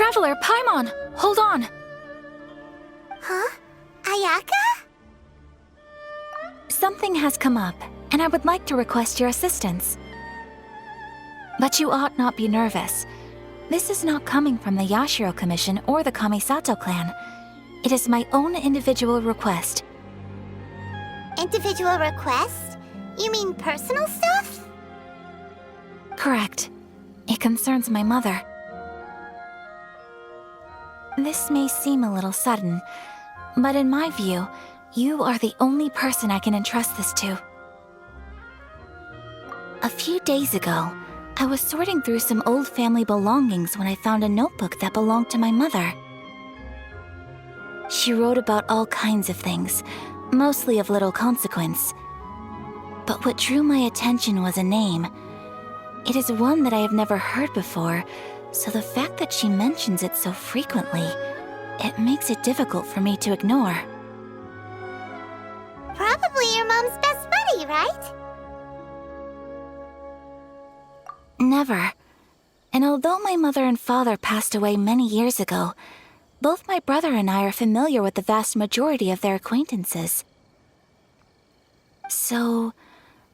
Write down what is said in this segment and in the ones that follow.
Traveler, Paimon! Hold on! Huh? Ayaka? Something has come up, and I would like to request your assistance. But you ought not be nervous. This is not coming from the Yashiro Commission or the Kamisato clan. It is my own individual request. Individual request? You mean personal stuff? Correct. It concerns my mother. This may seem a little sudden, but in my view, you are the only person I can entrust this to. A few days ago, I was sorting through some old family belongings when I found a notebook that belonged to my mother. She wrote about all kinds of things, mostly of little consequence. But what drew my attention was a name. It is one that I have never heard before, so the fact that she mentions it so frequently, it makes it difficult for me to ignore. Probably your mom's best buddy, right? Never. And although my mother and father passed away many years ago, both my brother and I are familiar with the vast majority of their acquaintances. So,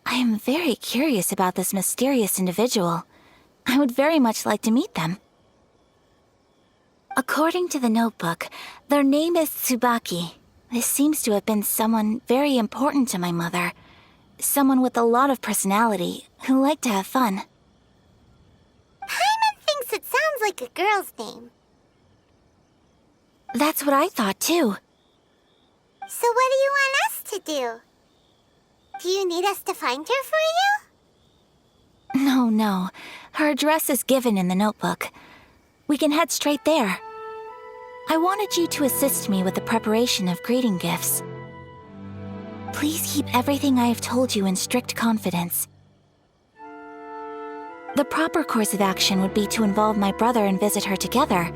I am very curious about this mysterious individual. I would very much like to meet them. According to the notebook, their name is Tsubaki. This seems to have been someone very important to my mother. Someone with a lot of personality, who liked to have fun. Paimon thinks it sounds like a girl's name. That's what I thought too. So what do you want us to do? Do you need us to find her for you? No. Her address is given in the notebook. We can head straight there. I wanted you to assist me with the preparation of greeting gifts. Please keep everything I have told you in strict confidence. The proper course of action would be to involve my brother and visit her together,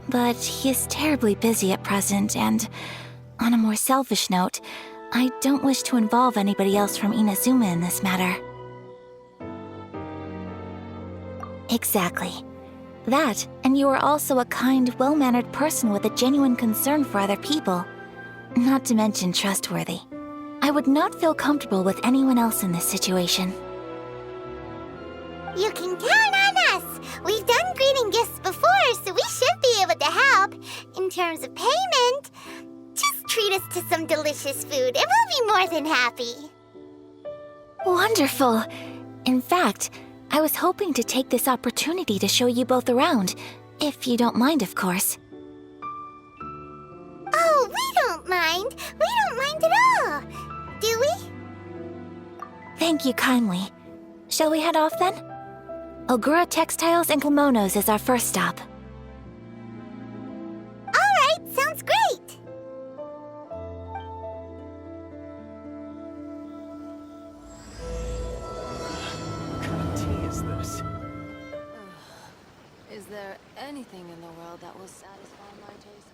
but he is terribly busy at present, and on a more selfish note, I don't wish to involve anybody else from Inazuma in this matter. Exactly. That, and you are also a kind, well-mannered person with a genuine concern for other people. Not to mention trustworthy. I would not feel comfortable with anyone else in this situation. You can count on us! We've done greeting gifts before, so we should be able to help. In terms of payment, just treat us to some delicious food and we'll be more than happy. Wonderful! In fact, I was hoping to take this opportunity to show you both around, if you don't mind, of course. Oh, we don't mind. We don't mind at all. Do we? Thank you kindly. Shall we head off then? Ogura Textiles and Kimonos is our first stop. All right, sounds great. What kind of tea is this? Is there anything in the world that will satisfy my taste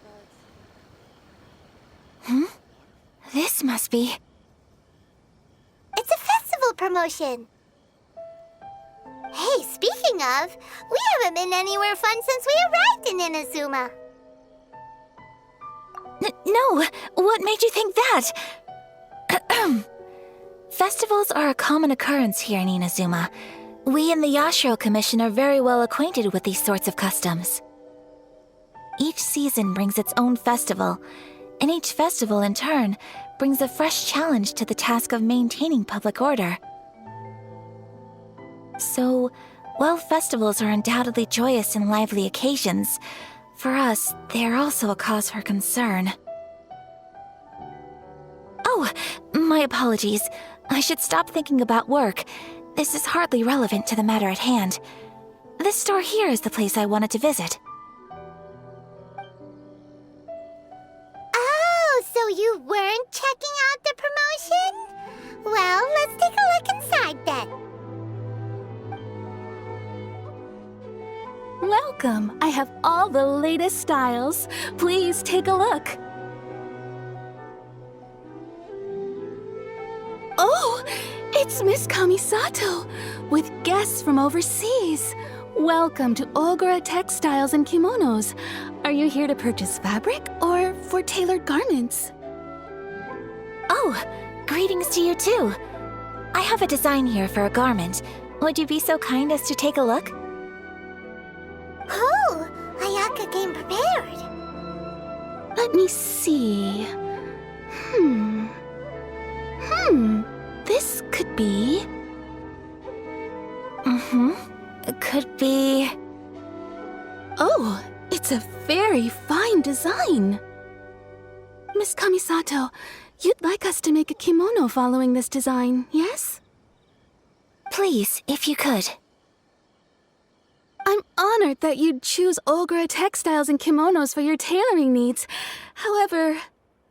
buds? This must be... It's a festival promotion. Hey, speaking of, we haven't been anywhere fun since we arrived in Inazuma. No! What made you think that? Festivals are a common occurrence here in Inazuma. We in the Yashiro Commission are very well acquainted with these sorts of customs. Each season brings its own festival, and each festival, in turn, brings a fresh challenge to the task of maintaining public order. So, while festivals are undoubtedly joyous and lively occasions, for us, they are also a cause for concern. Oh, my apologies. I should stop thinking about work. This is hardly relevant to the matter at hand. This store here is the place I wanted to visit. Oh, so you weren't checking out the promotion? Well, let's take a look inside then. Welcome! I have all the latest styles. Please take a look. Oh! It's Miss Kamisato, with guests from overseas. Welcome to Ogura Textiles and Kimonos. Are you here to purchase fabric or for tailored garments? Oh, greetings to you too. I have a design here for a garment. Would you be so kind as to take a look? Oh, Ayaka came prepared. Let me see. This could be... Could be... Oh, it's a very fine design. Miss Kamisato, you'd like us to make a kimono following this design, yes? Please, if you could. I'm honored that you'd choose Ogura Textiles and Kimonos for your tailoring needs. However,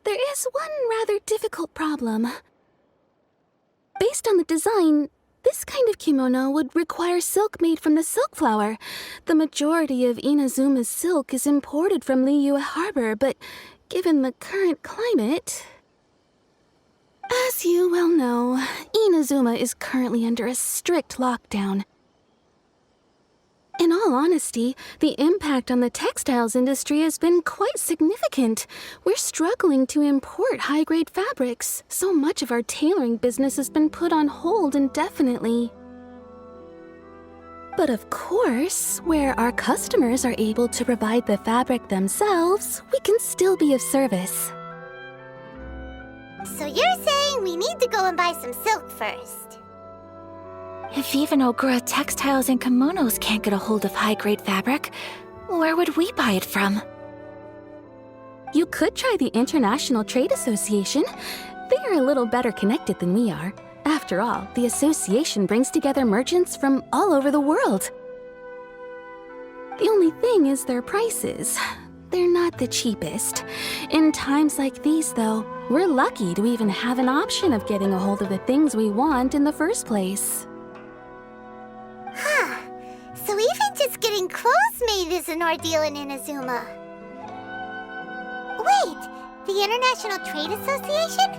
there is one rather difficult problem. Based on the design, this kind of kimono would require silk made from the silk flower. The majority of Inazuma's silk is imported from Liyue Harbor, but given the current climate... As you well know, Inazuma is currently under a strict lockdown. In all honesty, the impact on the textiles industry has been quite significant. We're struggling to import high-grade fabrics. So much of our tailoring business has been put on hold indefinitely. But of course, where our customers are able to provide the fabric themselves, we can still be of service. So you're saying we need to go and buy some silk first? If even Ogura Textiles and Kimonos can't get a hold of high-grade fabric, where would we buy it from? You could try the International Trade Association. They are a little better connected than we are. After all, the association brings together merchants from all over the world. The only thing is their prices. They're not the cheapest. In times like these, though, we're lucky to even have an option of getting a hold of the things we want in the first place. Huh. So even just getting clothes made is an ordeal in Inazuma. Wait, the International Trade Association?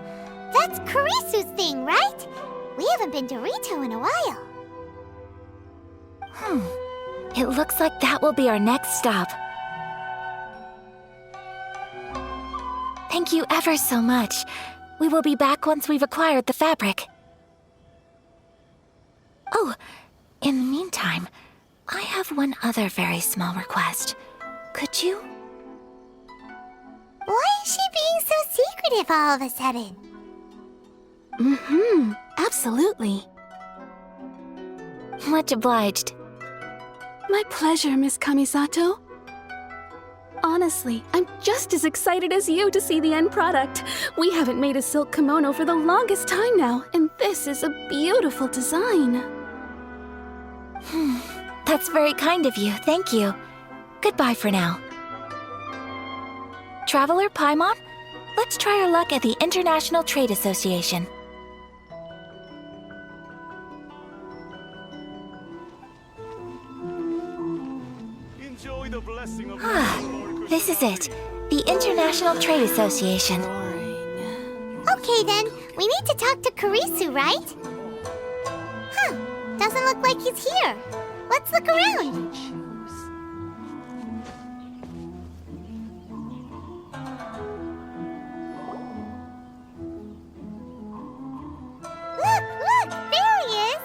That's Kurisu's thing, right? We haven't been to Rito in a while. It looks like that will be our next stop. Thank you ever so much. We will be back once we've acquired the fabric. Oh, in the meantime, I have one other very small request. Could you? Why is she being so secretive all of a sudden? Absolutely. Much obliged. My pleasure, Miss Kamisato. Honestly, I'm just as excited as you to see the end product. We haven't made a silk kimono for the longest time now, and this is a beautiful design. That's very kind of you, thank you. Goodbye for now. Traveler Paimon, let's try our luck at the International Trade Association. Enjoy the blessing of This is it, the International Trade Association. Okay then, we need to talk to Kurisu, right? Huh, doesn't look like he's here. Let's look around. Look, there he is.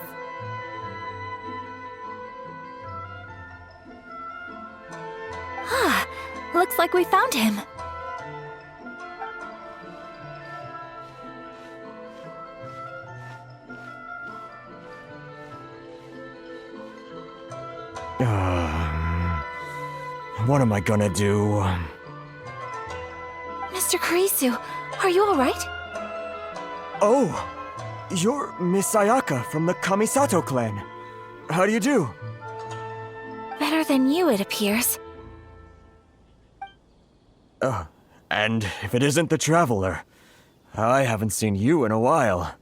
Looks like we found him. What am I gonna do? Mr. Kurisu, are you alright? Oh! You're Miss Ayaka from the Kamisato clan. How do you do? Better than you, it appears. And if it isn't the Traveler, I haven't seen you in a while.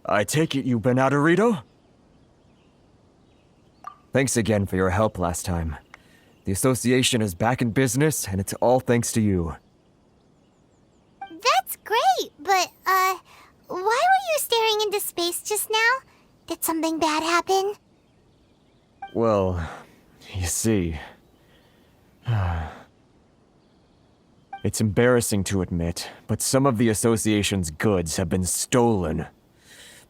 I take it you've been out of Rito? Thanks again for your help last time. The association is back in business, and it's all thanks to you. That's great, but, why were you staring into space just now? Did something bad happen? Well, You see, it's embarrassing to admit, but some of the association's goods have been stolen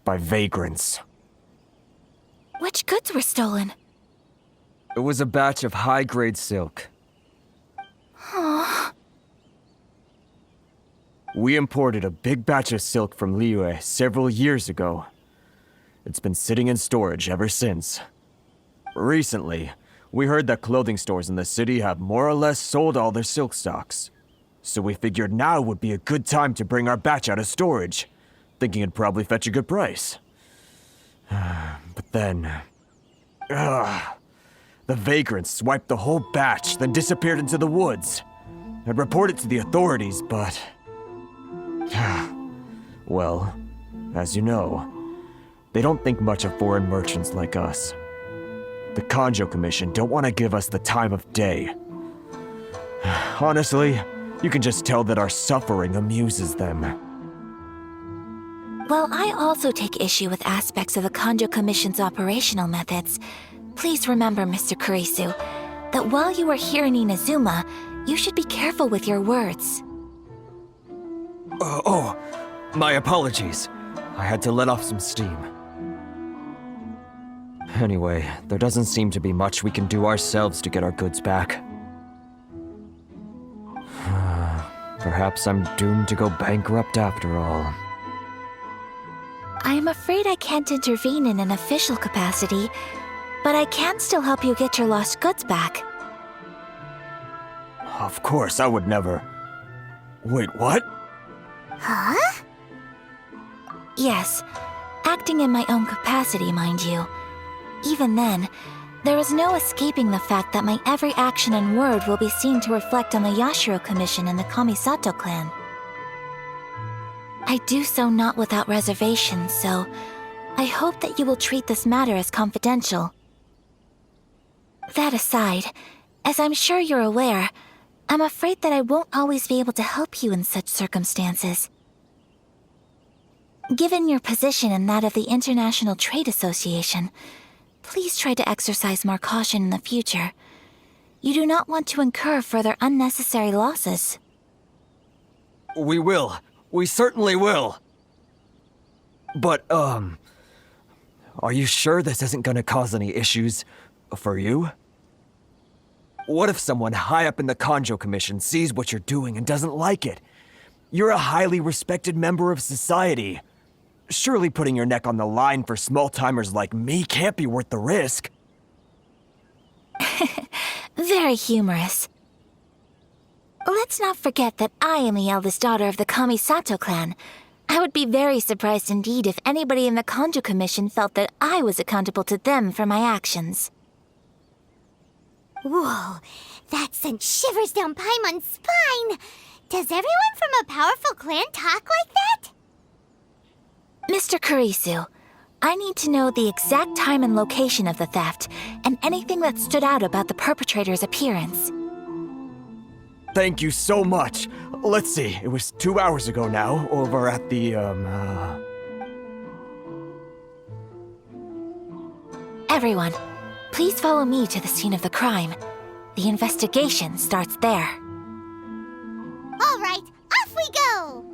by vagrants. Which goods were stolen? It was a batch of high-grade silk. We imported a big batch of silk from Liyue several years ago. It's been sitting in storage ever since. Recently, we heard that clothing stores in the city have more or less sold all their silk stocks. So we figured now would be a good time to bring our batch out of storage, thinking it'd probably fetch a good price. But then... the vagrants swiped the whole batch, then disappeared into the woods. I'd reported to the authorities, but... well, as you know, they don't think much of foreign merchants like us. The Kanjo Commission don't want to give us the time of day. Honestly, you can just tell that our suffering amuses them. While I also take issue with aspects of the Kanjo Commission's operational methods, please remember, Mr. Kurisu, that while you are here in Inazuma, you should be careful with your words. My apologies. I had to let off some steam. Anyway, there doesn't seem to be much we can do ourselves to get our goods back. Perhaps I'm doomed to go bankrupt after all. I am afraid I can't intervene in an official capacity, but I can still help you get your lost goods back. Of course, I would never... Wait, what? Huh? Yes, acting in my own capacity, mind you. Even then, there is no escaping the fact that my every action and word will be seen to reflect on the Yashiro Commission and the Kamisato clan. I do so not without reservation, so I hope that you will treat this matter as confidential. That aside, as I'm sure you're aware, I'm afraid that I won't always be able to help you in such circumstances. Given your position and that of the International Trade Association, please try to exercise more caution in the future. You do not want to incur further unnecessary losses. We will. We certainly will. But, are you sure this isn't gonna cause any issues for you? What if someone high up in the Kanjo Commission sees what you're doing and doesn't like it? You're a highly respected member of society. Surely putting your neck on the line for small-timers like me can't be worth the risk. Very humorous. Let's not forget that I am the eldest daughter of the Kamisato clan. I would be very surprised indeed if anybody in the Kanjo Commission felt that I was accountable to them for my actions. Whoa, that sent shivers down Paimon's spine. Does everyone from a powerful clan talk like that? Mr. Kurisu, I need to know the exact time and location of the theft, and anything that stood out about the perpetrator's appearance. Thank you so much. Let's see, it was 2 hours ago now, over at the, Everyone, please follow me to the scene of the crime. The investigation starts there. All right, off we go!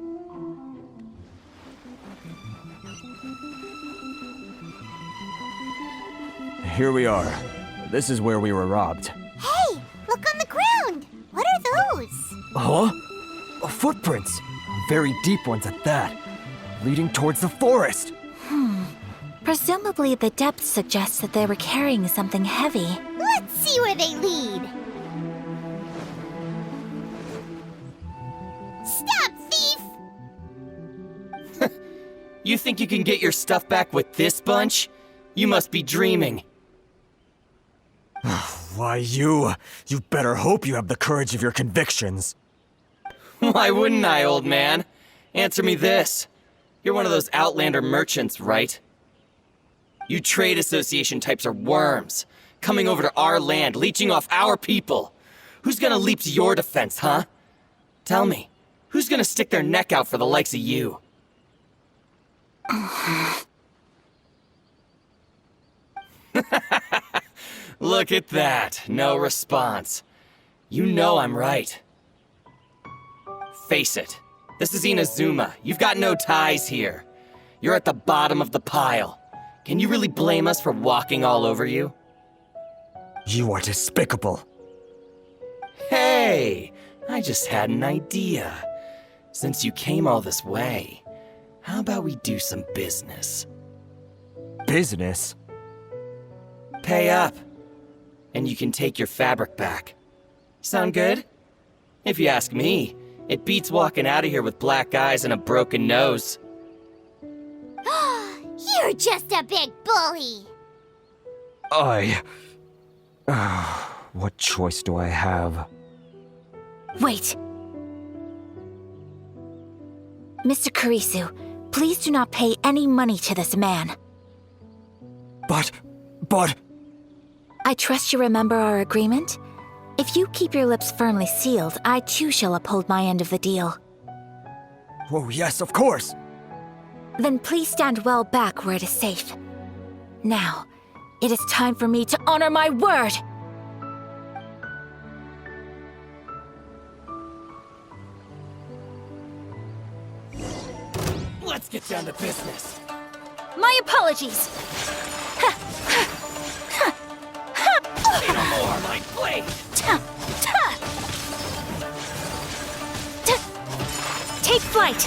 Here we are. This is where we were robbed. Hey, look on the ground! What are those? Huh? Footprints. Very deep ones at that. Leading towards the forest. Presumably the depth suggests that they were carrying something heavy. Let's see where they lead. Stop, thief! You think you can get your stuff back with this bunch? You must be dreaming. Why, you better hope you have the courage of your convictions. Why wouldn't I, old man? Answer me this. You're one of those Outlander merchants, right? You trade association types are worms, coming over to our land, leeching off our people. Who's gonna leap to your defense, huh? Tell me, who's gonna stick their neck out for the likes of you? Look at that. No response. You know I'm right. Face it. This is Inazuma. You've got no ties here. You're at the bottom of the pile. Can you really blame us for walking all over you? You are despicable. Hey! I just had an idea. Since you came all this way, how about we do some business? Business? Pay up, and you can take your fabric back. Sound good? If you ask me, it beats walking out of here with black eyes and a broken nose. You're just a big bully. What choice do I have? Wait. Mr. Kurisu, please do not pay any money to this man. But... I trust you remember our agreement? If you keep your lips firmly sealed, I too shall uphold my end of the deal. Oh, yes, of course! Then please stand well back where it is safe. Now, it is time for me to honor my word! Let's get down to business. My apologies! Say no more, my blade! Take flight!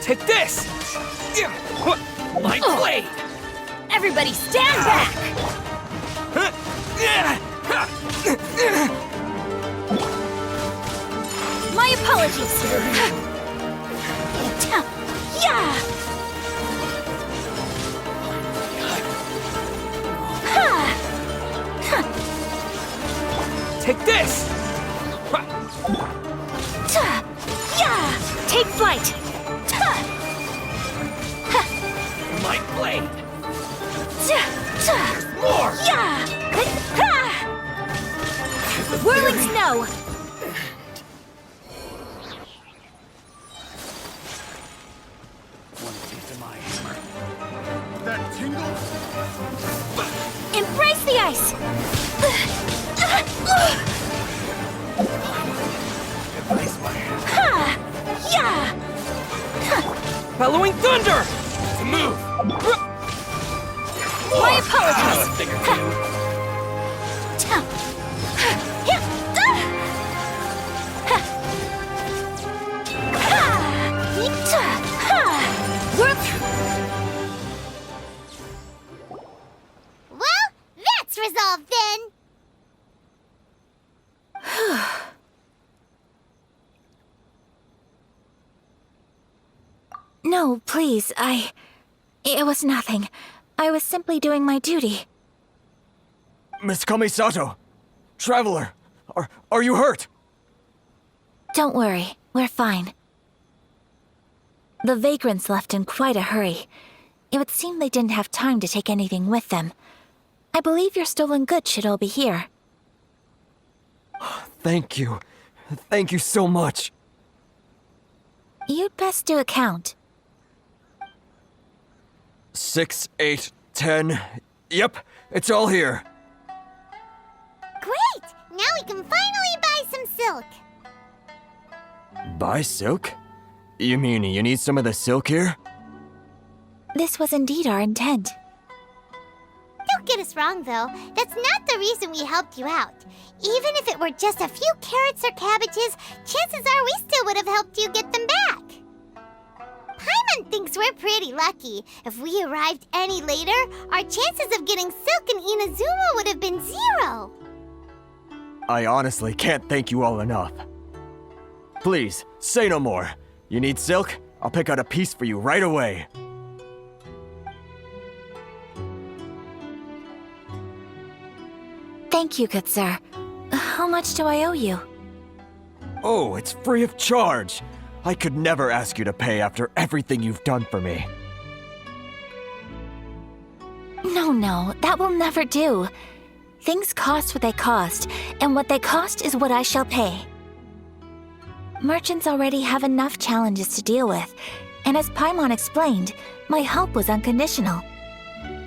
Take this! My blade! Everybody stand back! My apologies! Take this! Take flight! My blade! More! Whirling snow! That tingle? Embrace the ice! Bellowing thunder! To move! My apologies! A thing or Well, that's resolved then. No, please, It was nothing. I was simply doing my duty. Miss Kamisato! Traveler! Are you hurt? Don't worry, we're fine. The vagrants left in quite a hurry. It would seem they didn't have time to take anything with them. I believe your stolen goods should all be here. Thank you. Thank you so much. You'd best do a count. 6, 8, 10. Yep, it's all here. Great! Now we can finally buy some silk. Buy silk? You mean you need some of the silk here? This was indeed our intent. Don't get us wrong, though. That's not the reason we helped you out. Even if it were just a few carrots or cabbages, chances are we still would have helped you get them back. Paimon thinks we're pretty lucky. If we arrived any later, our chances of getting silk in Inazuma would have been 0. I honestly can't thank you all enough. Please, say no more. You need silk? I'll pick out a piece for you right away. Thank you, good sir. How much do I owe you? Oh, it's free of charge. I could never ask you to pay after everything you've done for me. No, that will never do. Things cost what they cost, and what they cost is what I shall pay. Merchants already have enough challenges to deal with, and as Paimon explained, my help was unconditional.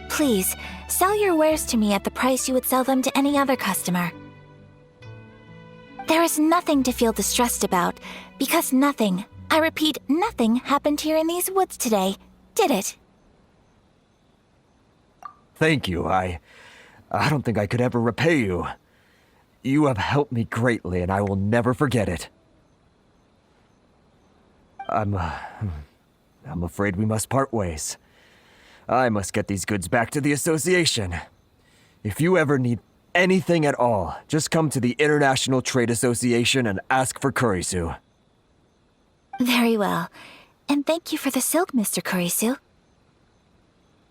Please, sell your wares to me at the price you would sell them to any other customer. There is nothing to feel distressed about, because nothing, I repeat, nothing happened here in these woods today, did it? Thank you. I don't think I could ever repay you. You have helped me greatly, and I will never forget it. I'm afraid we must part ways. I must get these goods back to the association. If you ever need anything at all, just come to the International Trade Association and ask for Kurisu. Very well. And thank you for the silk, Mr. Kurisu.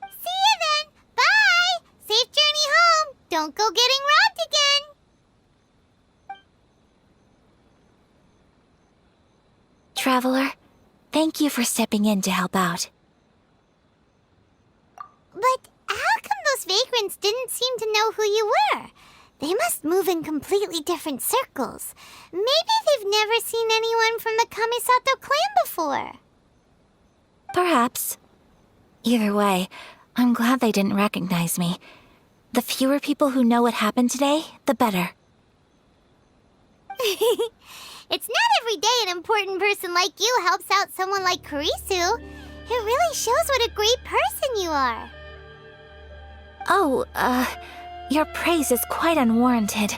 See you then! Bye! Safe journey home! Don't go getting robbed again! Traveler, thank you for stepping in to help out. But how come those vagrants didn't seem to know who you were? They must move in completely different circles. Maybe they've never seen anyone from the Kamisato clan before. Perhaps. Either way, I'm glad they didn't recognize me. The fewer people who know what happened today, the better. It's not every day an important person like you helps out someone like Kurisu. It really shows what a great person you are. Oh, your praise is quite unwarranted.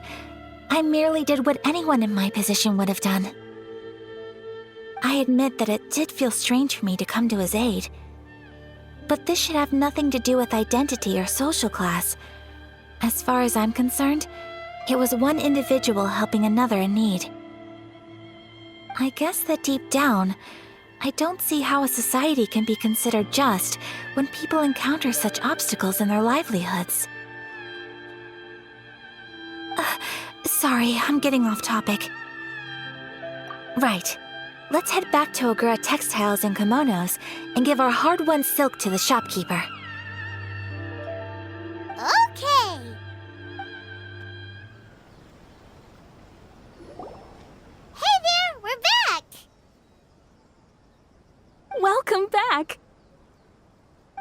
I merely did what anyone in my position would have done. I admit that it did feel strange for me to come to his aid. But this should have nothing to do with identity or social class. As far as I'm concerned, it was one individual helping another in need. I guess that deep down, I don't see how a society can be considered just when people encounter such obstacles in their livelihoods. Sorry, I'm getting off topic. Right. Let's head back to Ogura Textiles and Kimonos and give our hard-won silk to the shopkeeper. Okay. Hey there, we're back! Welcome back!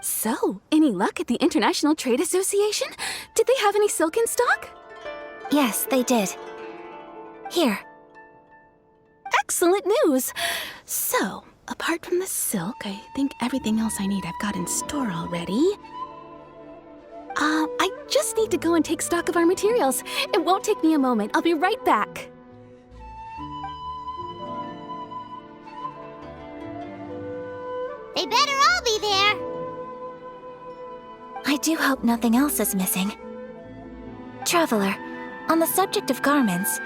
So, any luck at the International Trade Association? Did they have any silk in stock? Yes, they did. Here. Excellent news! So, apart from the silk, I think everything else I need I've got in store already. I just need to go and take stock of our materials. It won't take me a moment. I'll be right back. They better all be there. I do hope nothing else is missing. Traveler, on the subject of garments,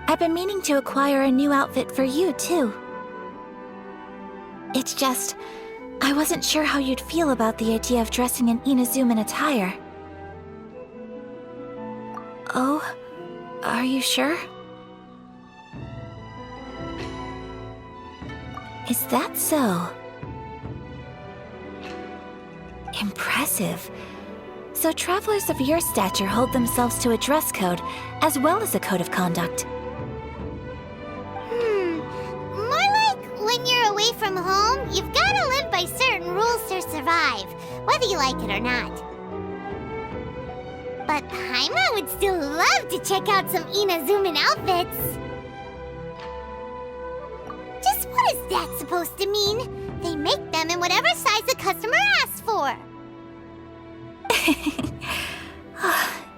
I've been meaning to acquire a new outfit for you, too. It's just, I wasn't sure how you'd feel about the idea of dressing in Inazuman attire. Oh, are you sure? Is that so? Impressive. So travelers of your stature hold themselves to a dress code, as well as a code of conduct. More like when you're away from home, you've gotta live by certain rules to survive, whether you like it or not. But Paimon would still love to check out some Inazuman outfits. Just what is that supposed to mean? They make them in whatever size the customer asks for.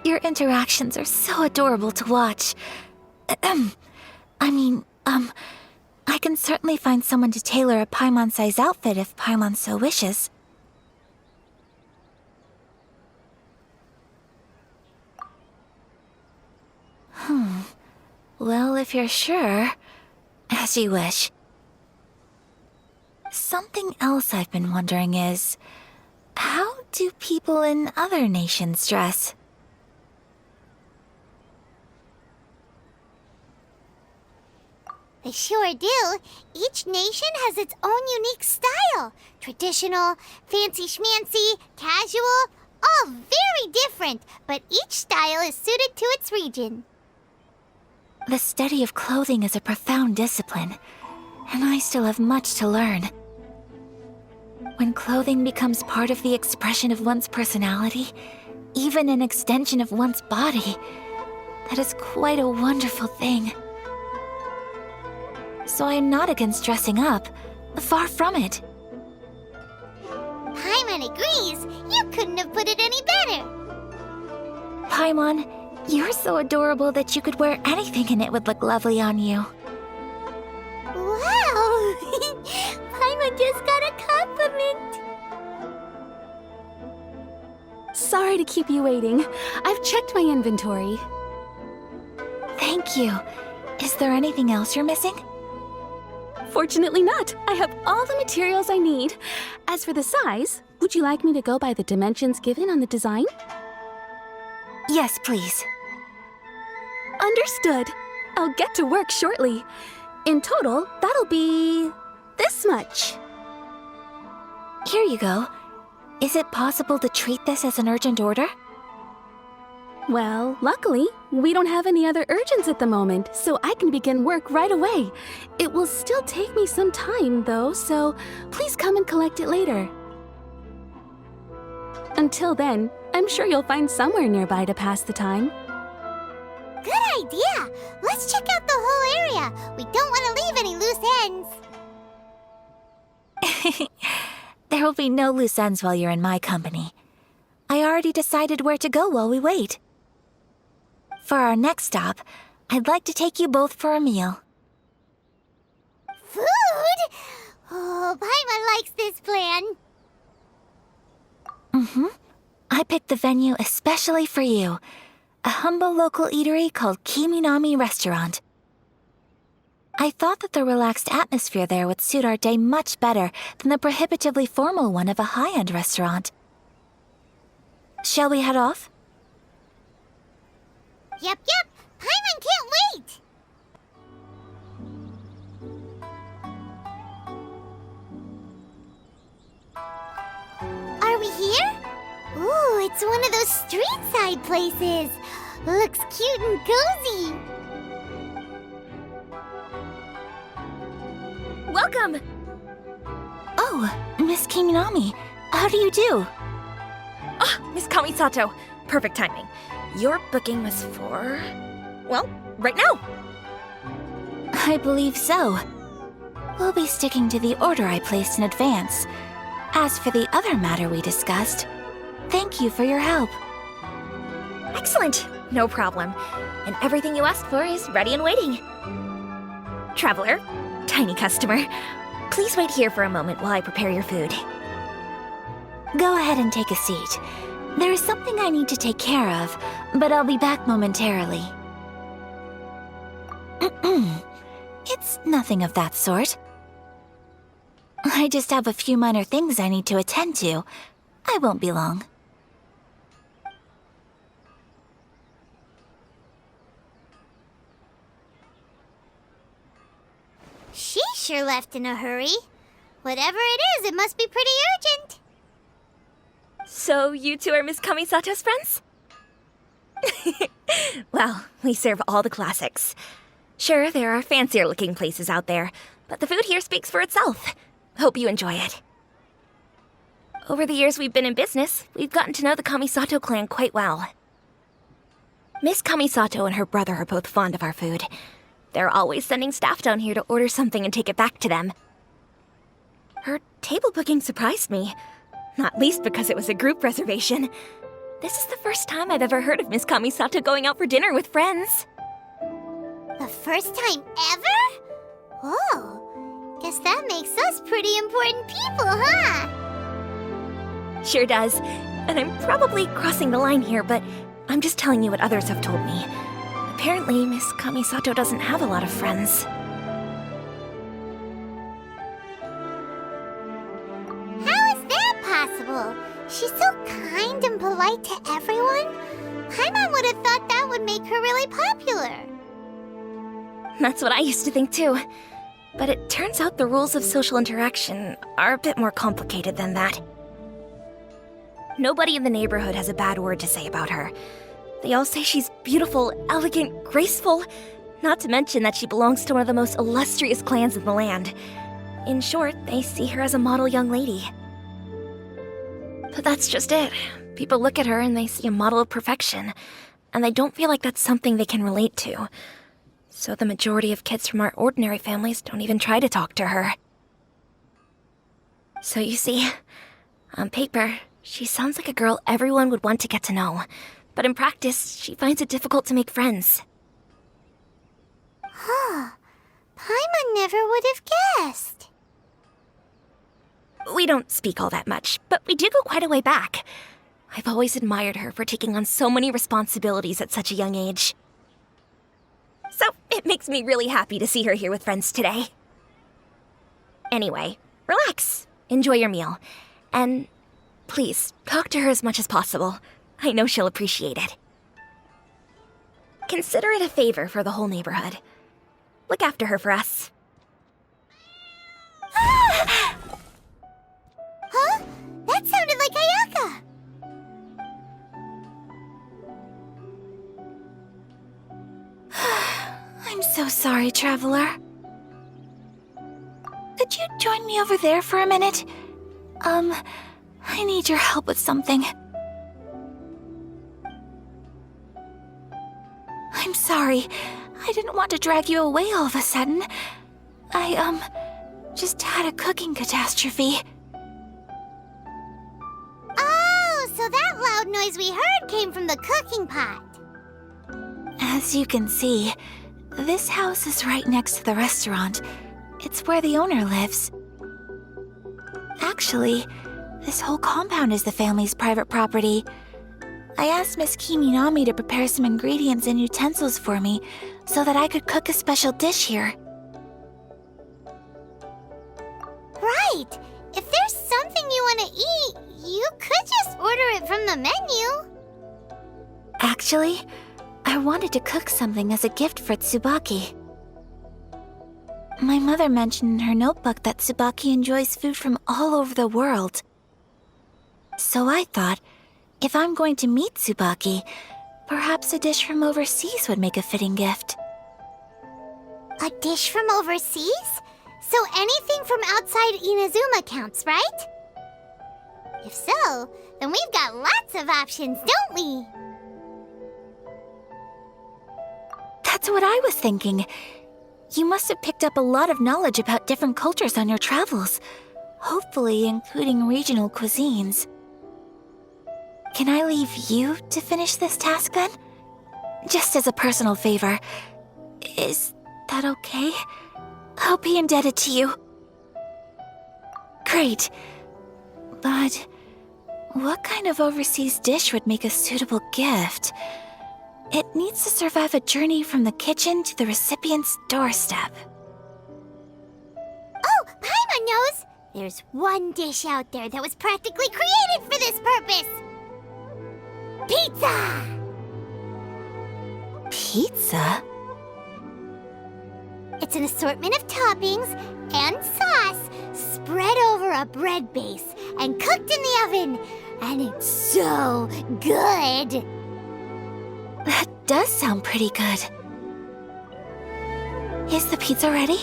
Your interactions are so adorable to watch. I can certainly find someone to tailor a Paimon-size outfit if Paimon so wishes. Well, if you're sure, as you wish. Something else I've been wondering is, how do people in other nations dress? They sure do. Each nation has its own unique style. Traditional, fancy schmancy, casual, all very different, but each style is suited to its region. The study of clothing is a profound discipline. and I still have much to learn. When clothing becomes part of the expression of one's personality, even an extension of one's body, that is quite a wonderful thing. So I am not against dressing up. Far from it. Paimon agrees. You couldn't have put it any better. Paimon, you're so adorable that you could wear anything and it would look lovely on you. Wow! Paimon just got a compliment. Sorry to keep you waiting. I've checked my inventory. Thank you. Is there anything else you're missing? Fortunately not. I have all the materials I need. As for the size, would you like me to go by the dimensions given on the design? Yes, please. Understood. I'll get to work shortly. In total, that'll be this much. Here you go. Is it possible to treat this as an urgent order? Well, luckily, we don't have any other urgents at the moment, so I can begin work right away. It will still take me some time, though, so please come and collect it later. Until then, I'm sure you'll find somewhere nearby to pass the time. Good idea. Let's check out the whole area. We don't want to leave any loose ends. There will be no loose ends while you're in my company. I already decided where to go while we wait. For our next stop, I'd like to take you both for a meal. Food? Oh, Paimon likes this plan. I picked the venue especially for you. A humble local eatery called Kiminami Restaurant. I thought that the relaxed atmosphere there would suit our day much better than the prohibitively formal one of a high-end restaurant. Shall we head off? Yep. Paimon can't wait. Are we here? Ooh, it's one of those street-side places. Looks cute and cozy. Welcome! Oh, Miss Kiminami, how do you do? Miss Kamisato, perfect timing. Your booking was for... well, right now. I believe so. We'll be sticking to the order I placed in advance. As for the other matter we discussed, thank you for your help. Excellent. No problem. And everything you asked for is ready and waiting. Traveler, tiny customer, please wait here for a moment while I prepare your food. Go ahead and take a seat. There is something I need to take care of, but I'll be back momentarily. It's nothing of that sort. I just have a few minor things I need to attend to. I won't be long. She sure left in a hurry. Whatever it is, it must be pretty urgent. So you two are Miss Kamisato's friends? Well, we serve all the classics. Sure, there are fancier-looking places out there, but the food here speaks for itself. Hope you enjoy it. Over the years we've been in business, we've gotten to know the Kamisato clan quite well. Miss Kamisato and her brother are both fond of our food. They're always sending staff down here to order something and take it back to them. Her table booking surprised me, not least because it was a group reservation. This is the first time I've ever heard of Miss Kamisato going out for dinner with friends. The first time ever? Whoa. Guess that makes us pretty important people, huh? Sure does. And I'm probably crossing the line here, but I'm just telling you what others have told me. Apparently, Miss Kamisato doesn't have a lot of friends. How is that possible? She's so kind and polite to everyone. Paimon would have thought that would make her really popular. That's what I used to think too. But it turns out the rules of social interaction are a bit more complicated than that. Nobody in the neighborhood has a bad word to say about her. They all say she's beautiful, elegant, graceful, Not to mention that she belongs to one of the most illustrious clans in the land. In short, they see her as a model young lady. But that's just it. People look at her and they see a model of perfection, and they don't feel like that's something they can relate to. So the majority of kids from our ordinary families don't even try to talk to her. So you see, on paper, she sounds like a girl everyone would want to get to know. But in practice, she finds it difficult to make friends. Huh. Paimon never would have guessed. We don't speak all that much, but we do go quite a way back. I've always admired her for taking on so many responsibilities at such a young age. So it makes me really happy to see her here with friends today. Anyway, relax, enjoy your meal, and please talk to her as much as possible. I know she'll appreciate it. Consider it a favor for the whole neighborhood. Look after her for us. Huh? That sounded like Ayaka! I'm so sorry, traveler. Could you join me over there for a minute? I need your help with something. I'm sorry. I didn't want to drag you away all of a sudden. I, just had a cooking catastrophe. Oh, so that loud noise we heard came from the cooking pot. As you can see, this house is right next to the restaurant. It's where the owner lives. Actually, this whole compound is the family's private property. I asked Miss Kiminami to prepare some ingredients and utensils for me so that I could cook a special dish here. Right! If there's something you want to eat, you could just order it from the menu. Actually, I wanted to cook something as a gift for Tsubaki. My mother mentioned in her notebook that Tsubaki enjoys food from all over the world. So I thought, if I'm going to meet Tsubaki, perhaps a dish from overseas would make a fitting gift. A dish from overseas? So anything from outside Inazuma counts, right? If so, then we've got lots of options, don't we? That's what I was thinking. You must have picked up a lot of knowledge about different cultures on your travels, hopefully including regional cuisines. Can I leave you to finish this task then? Just as a personal favor. Is that okay? I'll be indebted to you. Great. But what kind of overseas dish would make a suitable gift? It needs to survive a journey from the kitchen to the recipient's doorstep. Oh, Paimon knows! There's one dish out there that was practically created for this purpose! Pizza! Pizza? It's an assortment of toppings and sauce spread over a bread base and cooked in the oven. And it's so good! That does sound pretty good. Is the pizza ready?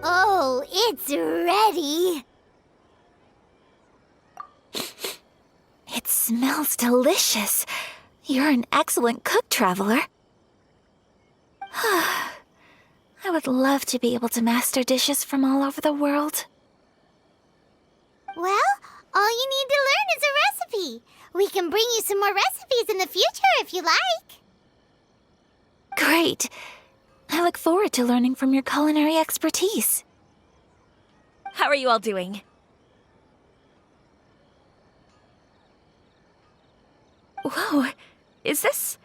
Oh, it's ready! It smells delicious. You're an excellent cook, traveler. I would love to be able to master dishes from all over the world. Well, all you need to learn is a recipe. We can bring you some more recipes in the future if you like. Great. I look forward to learning from your culinary expertise. How are you all doing? Whoa, is this...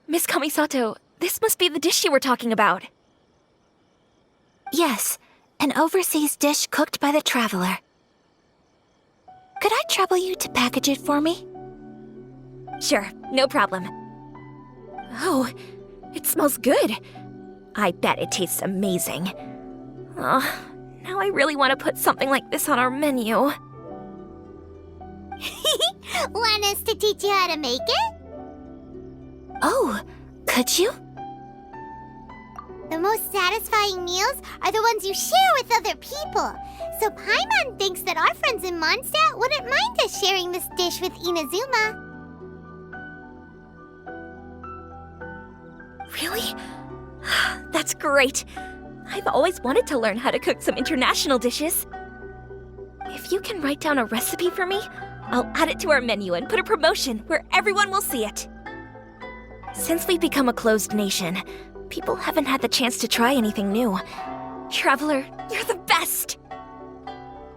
Miss Kamisato, this must be the dish you were talking about. Yes, an overseas dish cooked by the traveler. Could I trouble you to package it for me? Sure, no problem. Oh, it smells good. I bet it tastes amazing. Oh, Now I really want to put something like this on our menu. Want us to teach you how to make it? Oh, could you? The most satisfying meals are the ones you share with other people. So Paimon thinks that our friends in Mondstadt wouldn't mind us sharing this dish with Inazuma. Really? That's great. I've always wanted to learn how to cook some international dishes. If you can write down a recipe for me, I'll add it to our menu and put a promotion where everyone will see it. Since we've become a closed nation, people haven't had the chance to try anything new. Traveler, you're the best!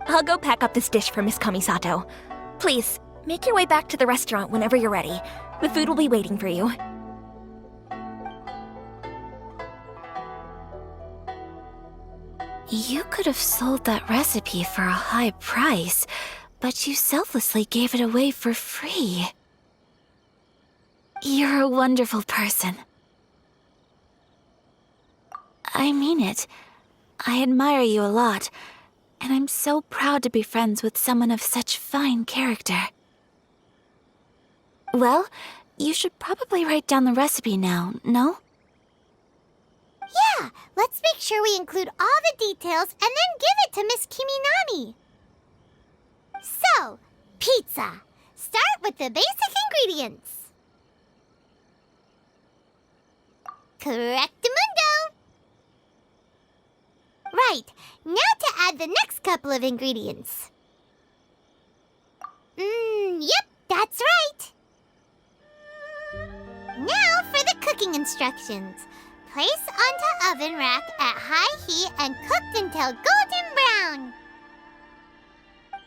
I'll go pack up this dish for Miss Kamisato. Please, make your way back to the restaurant whenever you're ready. The food will be waiting for you. You could have sold that recipe for a high price, but you selflessly gave it away for free. You're a wonderful person. I mean it. I admire you a lot, and I'm so proud to be friends with someone of such fine character. Well, you should probably write down the recipe now, no? Yeah, let's make sure we include all the details and then give it to Miss Kiminami. So, pizza. Start with the basic ingredients. Correctamundo! Right, now to add the next couple of ingredients. Yep, that's right. Now for the cooking instructions. Place onto oven rack at high heat and cooked until golden brown.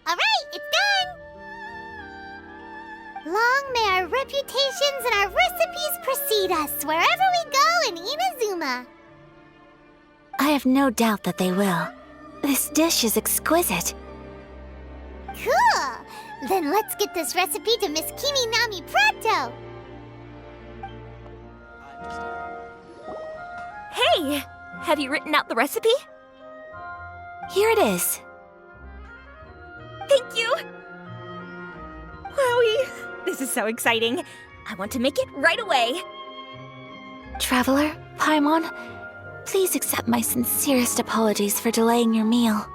Alright, it's done! Long may our reputations and our recipes precede us wherever we go in Inazuma. I have no doubt that they will. This dish is exquisite. Cool! Then let's get this recipe to Miss Kiminami pronto! Hey! Have you written out the recipe? Here it is. Thank you! Wowie! This is so exciting. I want to make it right away. Traveler, Paimon, please accept my sincerest apologies for delaying your meal.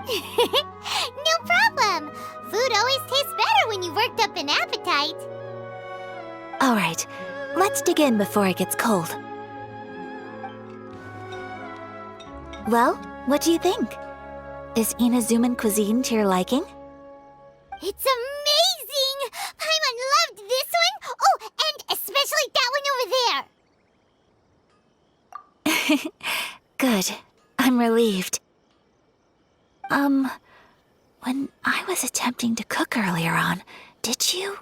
No problem! Food always tastes better when you've worked up an appetite. All right, let's dig in before it gets cold. Well, what do you think? Is Inazuman cuisine to your liking? It's amazing! Paimon loved this one! Oh, and especially that one over there! Good. I'm relieved. When I was attempting to cook earlier on, did you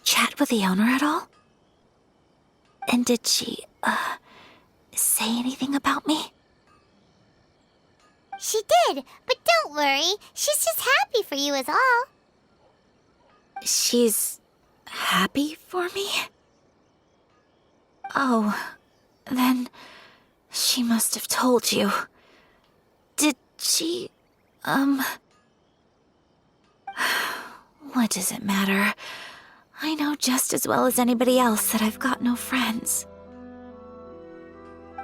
chat with the owner at all? And did she, say anything about me? She did, but don't worry. She's just happy for you is all. She's happy for me? Oh, then she must have told you. Did she, What does it matter? I know just as well as anybody else that I've got no friends.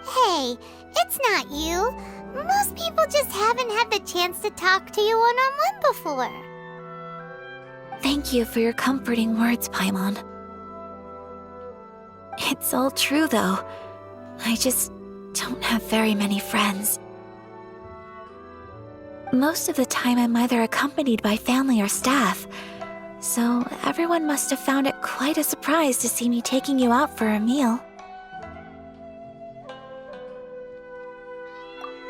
Hey, it's not you. Most people just haven't had the chance to talk to you one-on-one before. Thank you for your comforting words, Paimon. It's all true, though. I just don't have very many friends. Most of the time, I'm either accompanied by family or staff, so everyone must have found it quite a surprise to see me taking you out for a meal.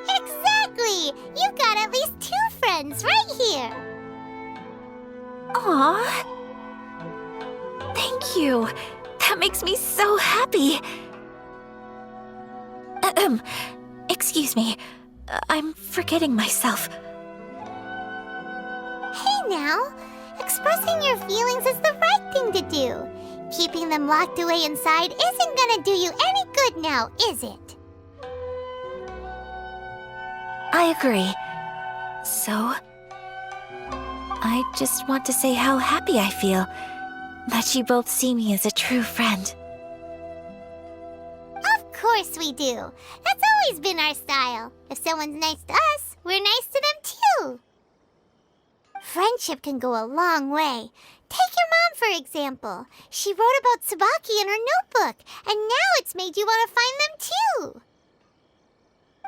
Exactly! You've got at least 2 friends right here. Aww. Thank you. That makes me so happy. Excuse me. I'm forgetting myself. Hey now, expressing your feelings is the right thing to do. Keeping them locked away inside isn't gonna do you any good now, is it? I agree. So, I just want to say how happy I feel that you both see me as a true friend. Of course we do. That's always been our style. If someone's nice to us, we're nice to them too. Friendship can go a long way. Take your mom, for example. She wrote about Tsubaki in her notebook, and now it's made you want to find them too.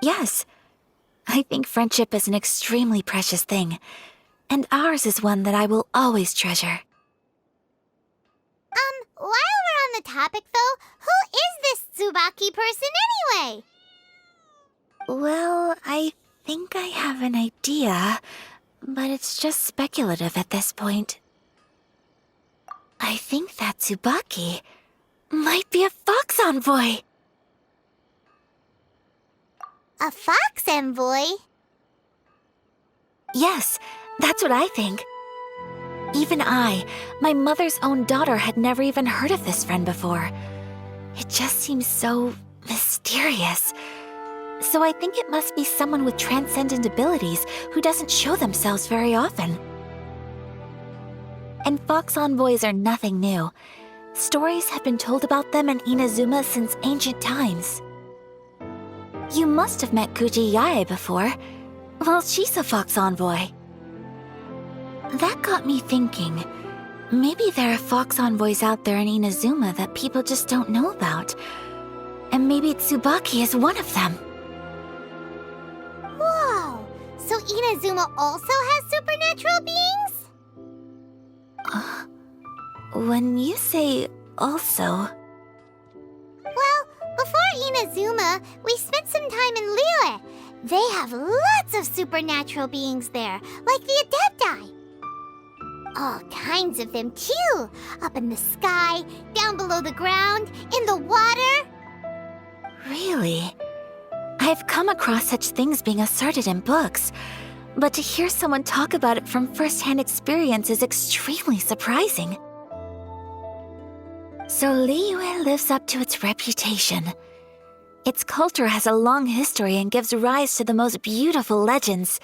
Yes, I think friendship is an extremely precious thing, and ours is one that I will always treasure. While we're on the topic though, who is this Tsubaki person anyway? Well, I think I have an idea, but it's just speculative at this point. I think that Tsubaki might be a fox envoy. A fox envoy? Yes, that's what I think. Even I, my mother's own daughter, had never even heard of this friend before. It just seems so mysterious. So I think it must be someone with transcendent abilities who doesn't show themselves very often. And fox envoys are nothing new. Stories have been told about them in Inazuma since ancient times. You must have met Kuji Yae before. Well, she's a fox envoy. That got me thinking. Maybe there are fox envoys out there in Inazuma that people just don't know about. And maybe Tsubaki is one of them. Whoa! So Inazuma also has supernatural beings? When you say also... Well, before Inazuma, we spent some time in Liyue. They have lots of supernatural beings there, like the Adepti. All kinds of them, too. Up in the sky, down below the ground, in the water. Really? I've come across such things being asserted in books, but to hear someone talk about it from first-hand experience is extremely surprising. So Liyue lives up to its reputation. Its culture has a long history and gives rise to the most beautiful legends.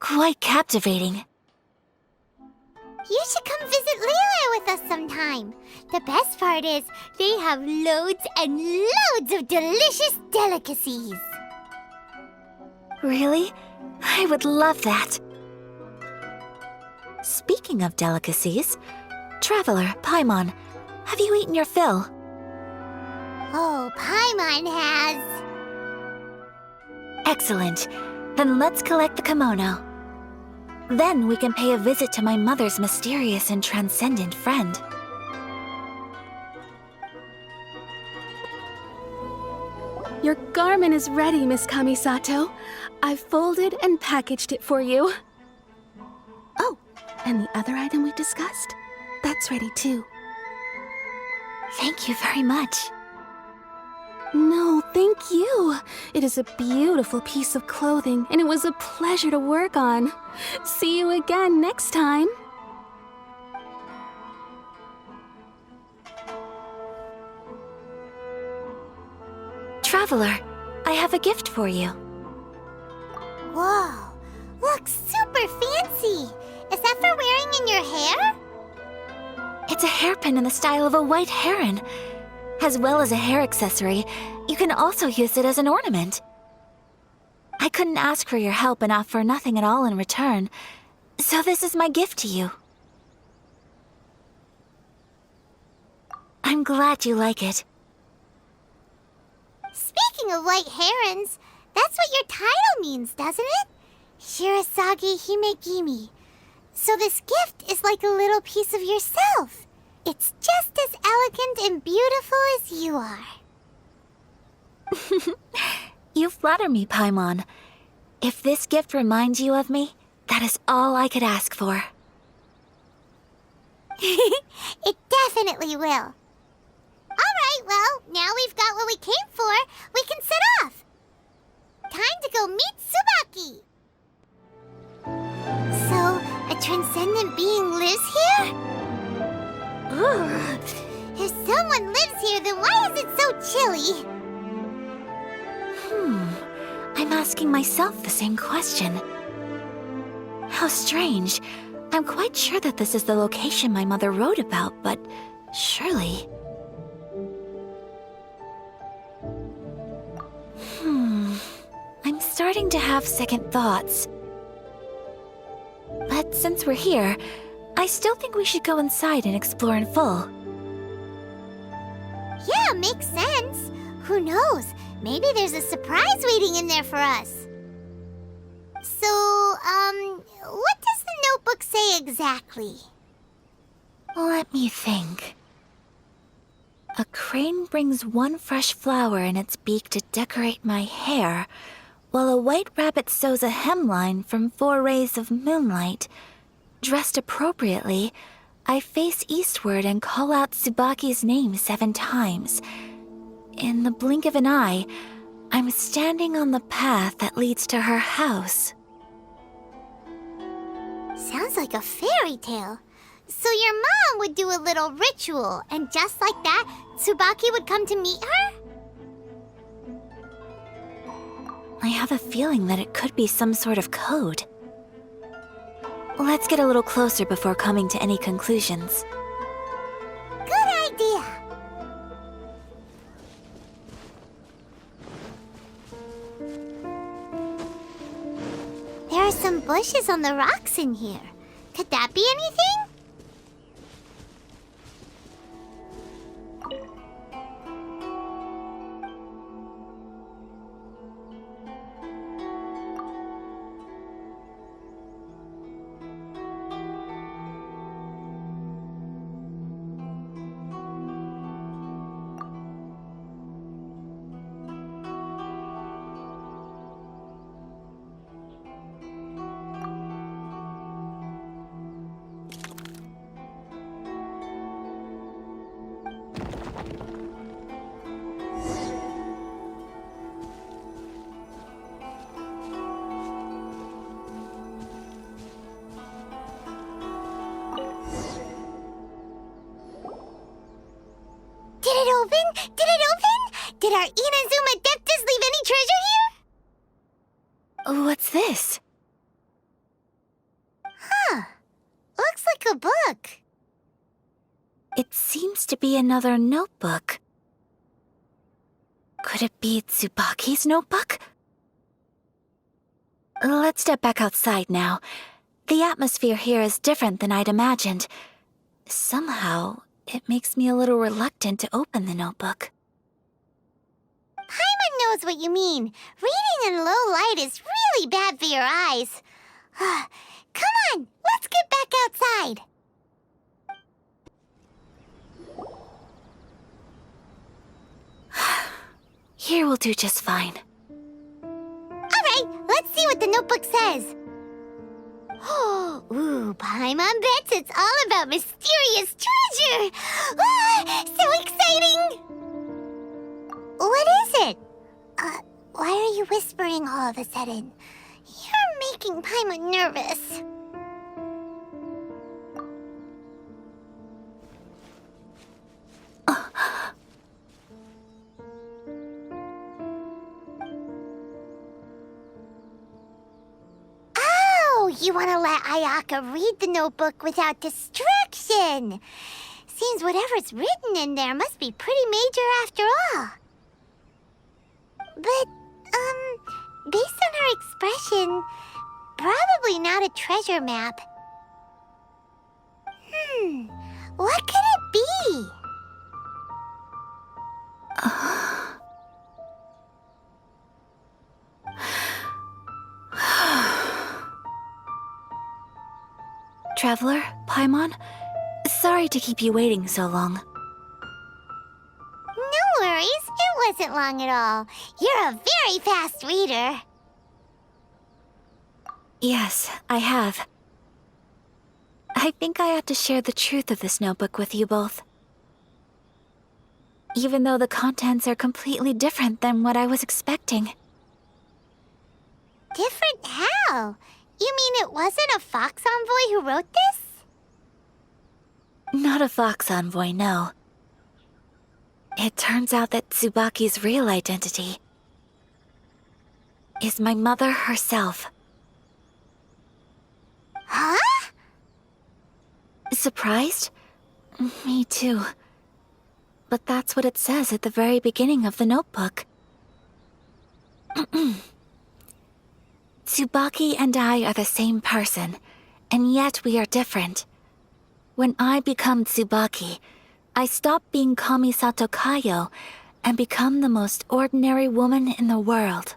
Quite captivating. You should come visit Liyue with us sometime. The best part is, they have loads and loads of delicious delicacies. Really? I would love that. Speaking of delicacies, Traveler, Paimon, have you eaten your fill? Oh, Paimon has. Excellent. Then let's collect the kimono. Then we can pay a visit to my mother's mysterious and transcendent friend. Your garment is ready, Miss Kamisato. I've folded and packaged it for you. Oh, and the other item we discussed? That's ready too. Thank you very much. No, thank you. It is a beautiful piece of clothing, and it was a pleasure to work on. See you again next time. Traveler, I have a gift for you. Whoa, looks super fancy. Is that for wearing in your hair? It's a hairpin in the style of a white heron. As well as a hair accessory, you can also use it as an ornament. I couldn't ask for your help and offer nothing at all in return, so this is my gift to you. I'm glad you like it. Speaking of white herons, that's what your title means, doesn't it? Shirasagi Himegimi. So this gift is like a little piece of yourself. It's just as elegant and beautiful as you are. You flatter me, Paimon. If this gift reminds you of me, that is all I could ask for. It definitely will. Alright, well, now we've got what we came for, we can set off. Time to go meet Tsubaki. So, a transcendent being lives here? Ugh. If someone lives here, then why is it so chilly? I I'm asking myself the same question. How strange. I'm quite sure that this is the location my mother wrote about, but surely... I'm starting to have second thoughts. But since we're here, I still think we should go inside and explore in full. Yeah, makes sense. Who knows? Maybe there's a surprise waiting in there for us. So, what does the notebook say exactly? Let me think. A crane brings one fresh flower in its beak to decorate my hair, while a white rabbit sews a hemline from 4 rays of moonlight. Dressed appropriately, I face eastward and call out Tsubaki's name 7 times. In the blink of an eye, I'm standing on the path that leads to her house. Sounds like a fairy tale. So your mom would do a little ritual, and just like that, Tsubaki would come to meet her? I have a feeling that it could be some sort of code. Let's get a little closer before coming to any conclusions. Good idea. There are some bushes on the rocks in here. Could that be anything? Did it open? Did it open? Did our Inazuma Adeptus leave any treasure here? What's this? Huh. Looks like a book. It seems to be another notebook. Could it be Tsubaki's notebook? Let's step back outside now. The atmosphere here is different than I'd imagined. Somehow, it makes me a little reluctant to open the notebook. Paimon knows what you mean. Reading in low light is really bad for your eyes. Come on, let's get back outside. Here will do just fine. All right, let's see what the notebook says. Ooh, Paimon bets it's all about mysterious treasure. So exciting! What is it? Why are you whispering all of a sudden? You're making Paimon nervous. You want to let Ayaka read the notebook without distraction. Seems whatever's written in there must be pretty major after all. But, based on her expression, probably not a treasure map. What could it be? Traveler, Paimon, sorry to keep you waiting so long. No worries, it wasn't long at all. You're a very fast reader. Yes, I have. I think I ought to share the truth of this notebook with you both. Even though the contents are completely different than what I was expecting. Different how? You mean it wasn't a Fox Envoy who wrote this? Not a Fox Envoy, no. It turns out that Tsubaki's real identity is my mother herself. Huh? Surprised? Me too. But that's what it says at the very beginning of the notebook. Tsubaki and I are the same person, and yet we are different. When I become Tsubaki, I stop being Kamisato Kayo and become the most ordinary woman in the world.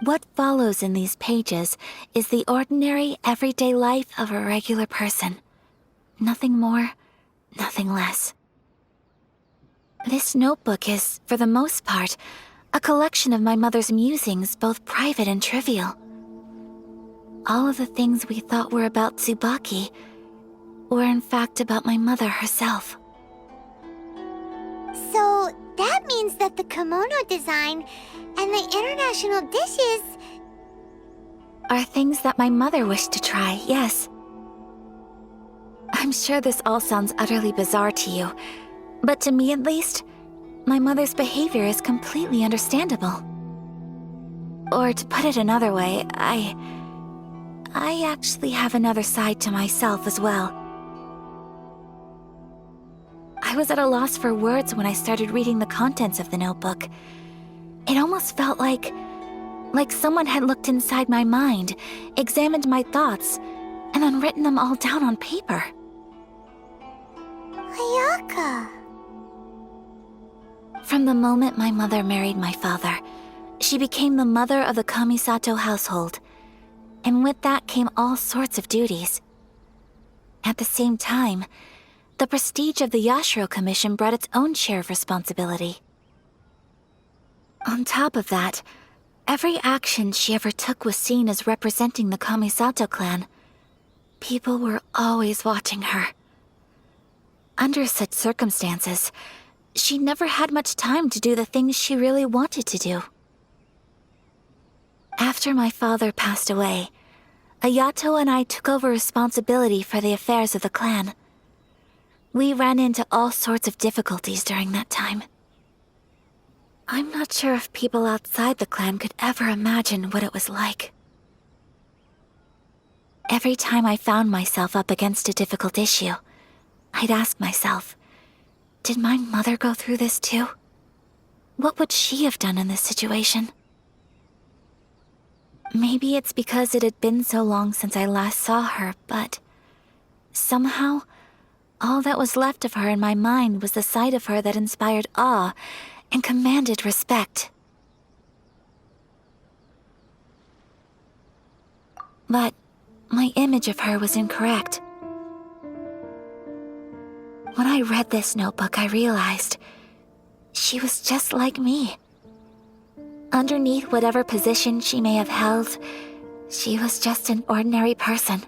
What follows in these pages is the ordinary, everyday life of a regular person. Nothing more, nothing less. This notebook is, for the most part, a collection of my mother's musings, both private and trivial. All of the things we thought were about Tsubaki were in fact about my mother herself. So that means that the kimono design and the international dishes... Are things that my mother wished to try, yes. I'm sure this all sounds utterly bizarre to you, but to me at least, my mother's behavior is completely understandable. Or to put it another way, I actually have another side to myself as well. I was at a loss for words when I started reading the contents of the notebook. It almost felt like someone had looked inside my mind, examined my thoughts, and then written them all down on paper. Ayaka. From the moment my mother married my father, she became the mother of the Kamisato household, and with that came all sorts of duties. At the same time, the prestige of the Yashiro Commission brought its own share of responsibility. On top of that, every action she ever took was seen as representing the Kamisato clan. People were always watching her. Under such circumstances, she never had much time to do the things she really wanted to do. After my father passed away, Ayato and I took over responsibility for the affairs of the clan. We ran into all sorts of difficulties during that time. I'm not sure if people outside the clan could ever imagine what it was like. Every time I found myself up against a difficult issue, I'd ask myself, did my mother go through this too? What would she have done in this situation? Maybe it's because it had been so long since I last saw her, but somehow, all that was left of her in my mind was the side of her that inspired awe and commanded respect. But my image of her was incorrect. When I read this notebook, I realized she was just like me. Underneath whatever position she may have held, she was just an ordinary person.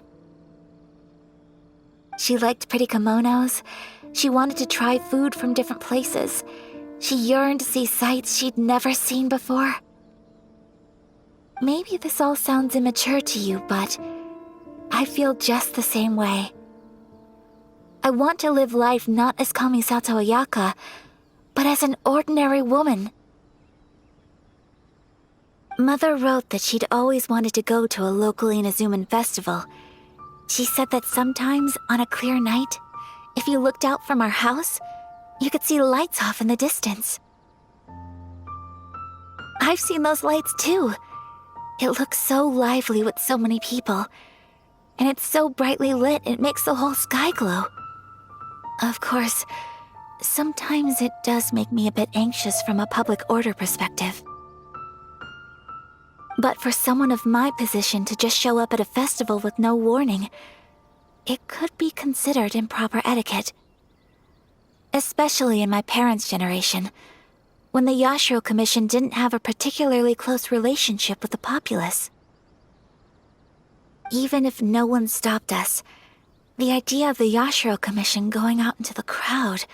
She liked pretty kimonos. She wanted to try food from different places. She yearned to see sights she'd never seen before. Maybe this all sounds immature to you, but I feel just the same way. I want to live life not as Kamisato Ayaka, but as an ordinary woman. Mother wrote that she'd always wanted to go to a local Inazuman festival. She said that sometimes, on a clear night, if you looked out from our house, you could see lights off in the distance. I've seen those lights too. It looks so lively with so many people, and it's so brightly lit it makes the whole sky glow. Of course, sometimes it does make me a bit anxious from a public order perspective. But for someone of my position to just show up at a festival with no warning, it could be considered improper etiquette. Especially in my parents' generation, when the Yashiro Commission didn't have a particularly close relationship with the populace. Even if no one stopped us, the idea of the Yashiro Commission going out into the crowd,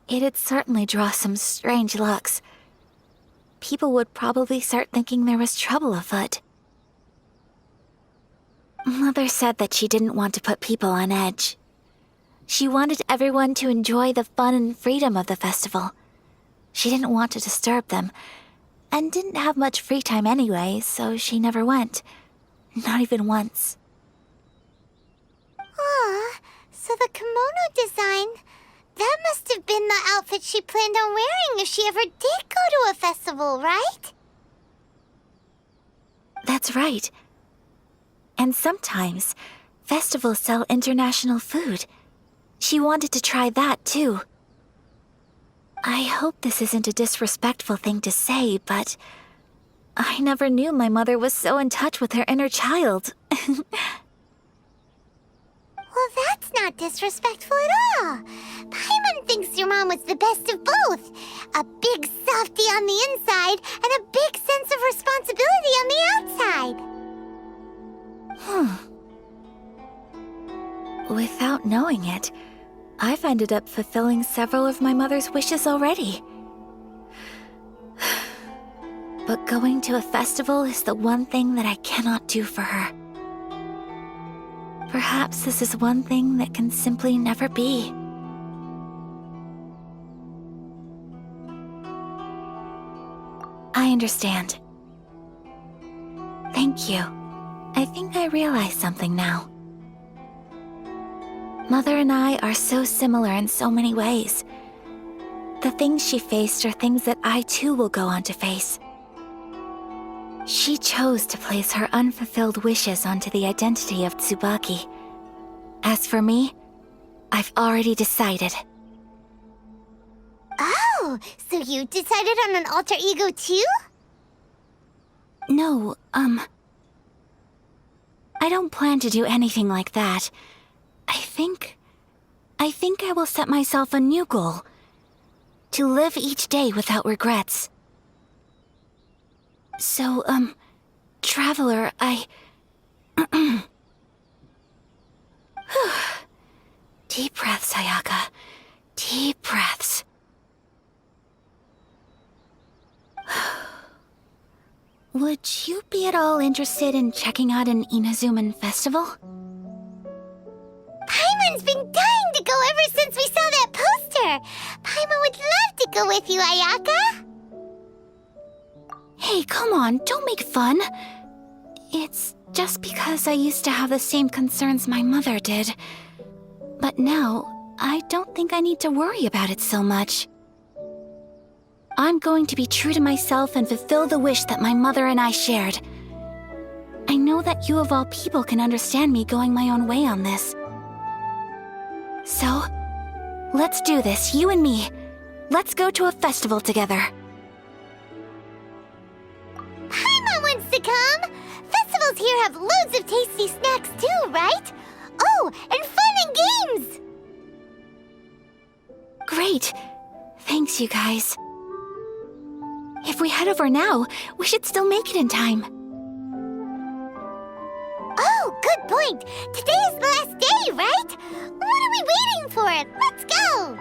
it'd certainly draw some strange looks. People would probably start thinking there was trouble afoot. Mother said that she didn't want to put people on edge. She wanted everyone to enjoy the fun and freedom of the festival. She didn't want to disturb them, and didn't have much free time anyway, so she never went. Not even once. Aw, so the kimono design, that must have been the outfit she planned on wearing if she ever did go to a festival, right? That's right. And sometimes, festivals sell international food. She wanted to try that too. I hope this isn't a disrespectful thing to say, but I never knew my mother was so in touch with her inner child. Well, that's not disrespectful at all. Paimon thinks your mom was the best of both. A big softy on the inside and a big sense of responsibility on the outside. Without knowing it, I've ended up fulfilling several of my mother's wishes already. But going to a festival is the one thing that I cannot do for her. Perhaps this is one thing that can simply never be. I understand. Thank you. I think I realize something now. Mother and I are so similar in so many ways. The things she faced are things that I too will go on to face. She chose to place her unfulfilled wishes onto the identity of Tsubaki. As for me, I've already decided. Oh, so you decided on an alter ego too? No, I don't plan to do anything like that. I think I will set myself a new goal. To live each day without regrets. So, Traveler, Deep breaths, Ayaka. Deep breaths. Would you be at all interested in checking out an Inazuman festival? Paimon's been dying to go ever since we saw that poster. Paimon would love to go with you, Ayaka. Hey, come on, don't make fun. It's just because I used to have the same concerns my mother did. But now, I don't think I need to worry about it so much. I'm going to be true to myself and fulfill the wish that my mother and I shared. I know that you of all people can understand me going my own way on this. So, let's do this, you and me. Let's go to a festival together. Paimon wants to come! Festivals here have loads of tasty snacks too, right? Oh, and fun and games! Great. Thanks, you guys. If we head over now, we should still make it in time. Oh, good point! Today is the last day, right? What are we waiting for? Let's go!